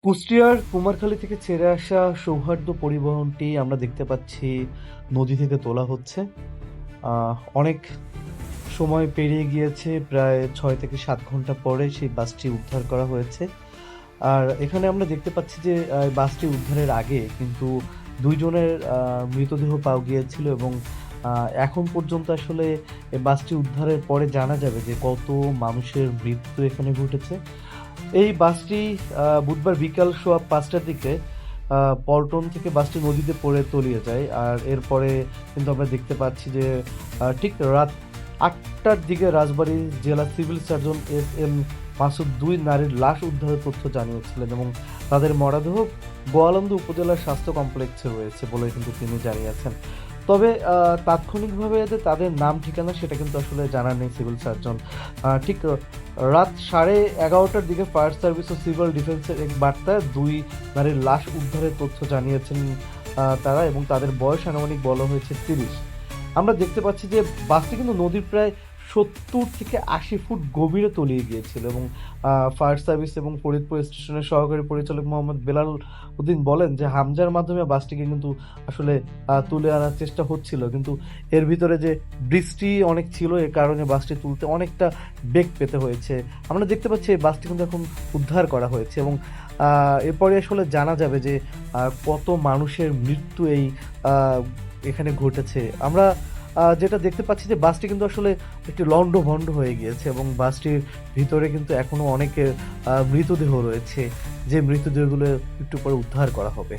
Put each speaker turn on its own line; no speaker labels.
কুষ্টিয়ার কুমারখালী থেকে ছেড়ে আসা সৌহার্দ্য পরিবহনটি আমরা দেখতে পাচ্ছি নদী থেকে তোলা হচ্ছে। অনেক সময় পেরিয়ে গিয়েছে, প্রায় 6 থেকে 7 ঘন্টা পরে সেই বাসটি উদ্ধার করা হয়েছে। আর এখানে আমরা দেখতে পাচ্ছি যে বাসটি উদ্ধারের আগে কিন্তু 2 জনের মৃতদেহ পাওয়া গিয়েছিল এবং এখন পর্যন্ত আসলে এই বাসটি উদ্ধারের পরে জানা যাবে যে কত মানুষের মৃত্যু এখানে ঘটেছে। এই বাসটি বুধবার বিকাল সোয়া 5টার দিকে পল্টন থেকে বাসটি নদীতে পড়ে তলিয়ে যায়। আর এরপরে কিন্তু আমরা দেখতে পাচ্ছি যে ঠিক রাত 8টার দিকে রাজবাড়ী জেলা সিভিল সার্জন এস.এম. মাসুদ 2 নারীর লাশ উদ্ধারের তথ্য জানিয়েছিলেন এবং তাদের মরদেহ গোয়ালন্দ উপজেলার স্বাস্থ্য কমপ্লেক্সে রয়েছে বলে কিন্তু তিনি জানিয়েছেন। তবে তাৎক্ষণিকভাবে যে তাদের নাম ঠিকানা সেটা কিন্তু আসলে জানা নেই সিভিল সার্জন। ঠিক রাত 11:30টার দিকে ফায়ার সার্ভিস ও সিভিল ডিফেন্সের এক বার্তায় 2 নারীর লাশ উদ্ধারের তথ্য জানিয়েছেন তারা, এবং তাদের বয়স আনুমানিক বলা হয়েছে 30। আমরা দেখতে পাচ্ছি যে বাসটি কিন্তু নদীর প্রায় 70 থেকে 80 ফুট গভীরে তলিয়ে গিয়েছিল এবং ফায়ার সার্ভিস এবং ফরিদপুর স্টেশনের সহকারী পরিচালক মোহাম্মদ বেলাল উদ্দিন বলেন যে হামজার মাধ্যমে বাসটিকে কিন্তু আসলে তুলে আনার চেষ্টা হচ্ছিল, কিন্তু এর ভিতরে যে বৃষ্টি অনেক ছিল এর কারণে বাসটি তুলতে অনেকটা বেগ পেতে হয়েছে। আমরা দেখতে পাচ্ছি এই বাসটি কিন্তু এখন উদ্ধার করা হয়েছে এবং এরপরে আসলে জানা যাবে যে কত মানুষের মৃত্যু আহ, এখানে ঘটেছে। আমরা যেটা দেখতে পাচ্ছি যে বাসটি কিন্তু আসলে একটি লন্ডভন্ড হয়ে গিয়েছে এবং বাসটির ভিতরে কিন্তু এখনো অনেকের মৃতদেহ রয়েছে, যে মৃতদেহগুলো একটু পরে উদ্ধার করা হবে।